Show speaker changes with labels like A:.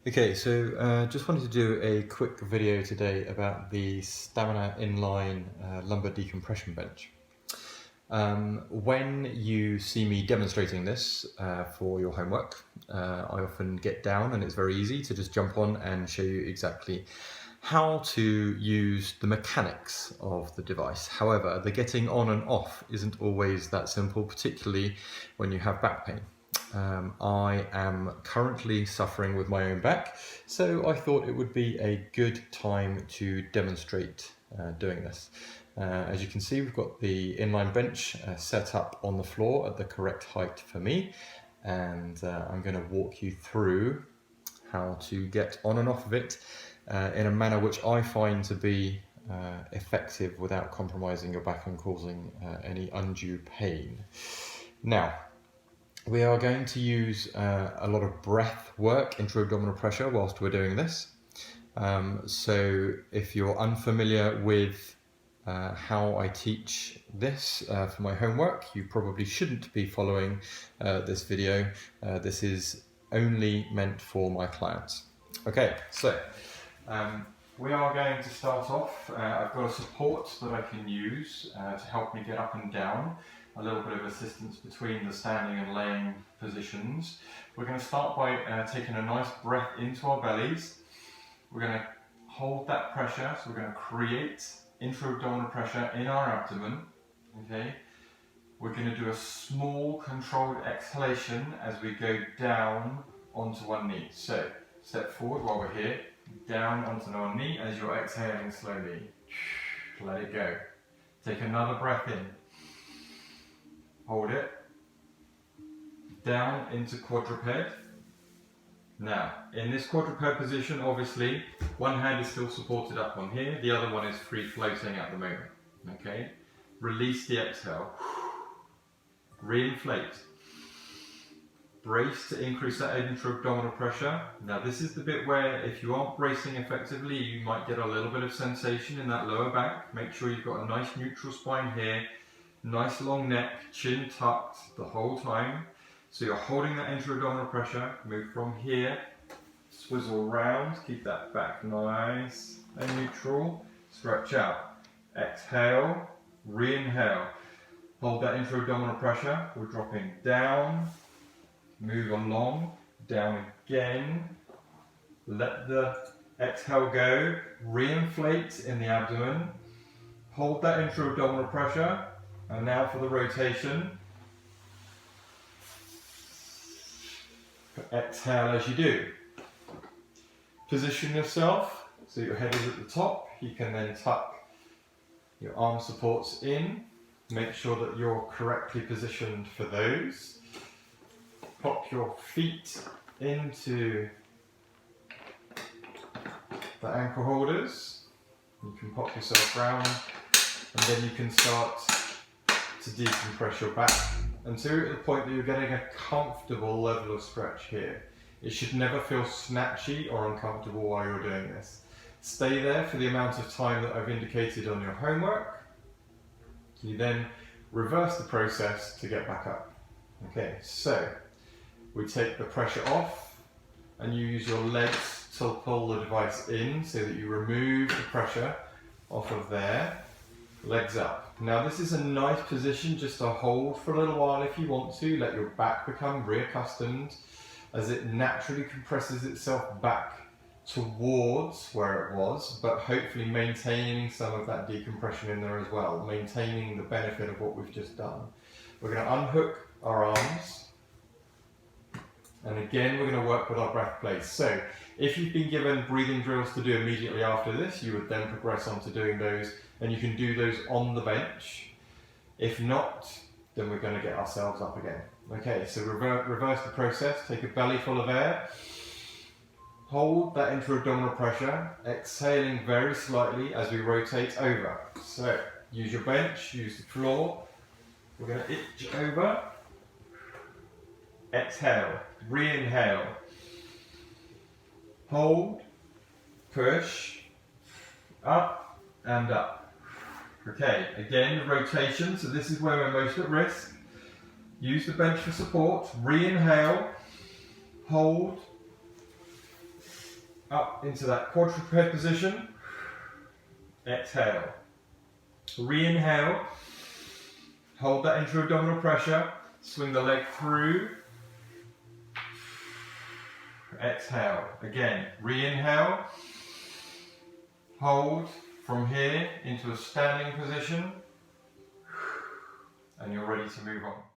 A: Okay, so just wanted to do a quick video today about the Stamina InLine lumbar decompression bench. When you see me demonstrating this for your homework, I often get down and it's very easy to just jump on and show you exactly how to use the mechanics of the device. However, the getting on and off isn't always that simple, particularly when you have back pain. I am currently suffering with my own back, so I thought it would be a good time to demonstrate doing this. As you can see, we've got the inline bench set up on the floor at the correct height for me, and I'm going to walk you through how to get on and off of it in a manner which I find to be effective without compromising your back and causing any undue pain. Now, we are going to use a lot of breath work, intra-abdominal pressure, whilst we're doing this. So if you're unfamiliar with how I teach this for my homework, you probably shouldn't be following this video. This is only meant for my clients. Okay, so we are going to start off. I've got a support that I can use to help me get up and down. A little bit of assistance between the standing and laying positions. We're going to start by taking a nice breath into our bellies. We're going to hold that pressure, so we're going to create intra-abdominal pressure in our abdomen. Okay. We're going to do a small controlled exhalation as we go down onto one knee. So step forward while we're here, down onto one knee as you're exhaling slowly. Let it go. Take another breath in. Hold it, down into quadruped. Now, in this quadruped position, obviously, one hand is still supported up on here, the other one is free floating at the moment, okay? Release the exhale, reinflate, brace to increase that intra-abdominal pressure. Now, this is the bit where if you aren't bracing effectively, you might get a little bit of sensation in that lower back. Make sure you've got a nice neutral spine here. Nice long neck, chin tucked the whole time. So you're holding that intra-abdominal pressure. Move from here, swizzle round, keep that back nice and neutral. Stretch out. Exhale, re-inhale. Hold that intra-abdominal pressure. We're dropping down. Move along, down again. Let the exhale go. Re-inflate in the abdomen. Hold that intra-abdominal pressure. And now for the rotation. Exhale as you do. Position yourself so your head is at the top. You can then tuck your arm supports in. Make sure that you're correctly positioned for those. Pop your feet into the ankle holders. You can pop yourself round and then you can start to decompress your back until you're at the point that you're getting a comfortable level of stretch here. It should never feel snatchy or uncomfortable while you're doing this. Stay there for the amount of time that I've indicated on your homework. You then reverse the process to get back up. Okay, so we take the pressure off and you use your legs to pull the device in so that you remove the pressure off of there. Legs up. Now this is a nice position just to hold for a little while if you want to. Let your back become reaccustomed as it naturally compresses itself back towards where it was, but hopefully maintaining some of that decompression in there as well, maintaining the benefit of what we've just done. We're going to unhook our arms, and again we're going to work with our breath plates. So if you've been given breathing drills to do immediately after this, you would then progress on to doing those, and you can do those on the bench. If not, then we're going to get ourselves up again. Okay, so reverse the process. Take a belly full of air. Hold that intra-abdominal pressure, exhaling very slightly as we rotate over. So use your bench, use the floor. We're going to itch over. Exhale, re-inhale. Hold, push, up and up. Okay, again the rotation, so this is where we're most at risk. Use the bench for support, re-inhale, hold, up into that quadruped position. Exhale. Re-inhale. Hold that intra-abdominal pressure. Swing the leg through. Exhale. Again, re-inhale. Hold from here into a standing position. And you're ready to move on.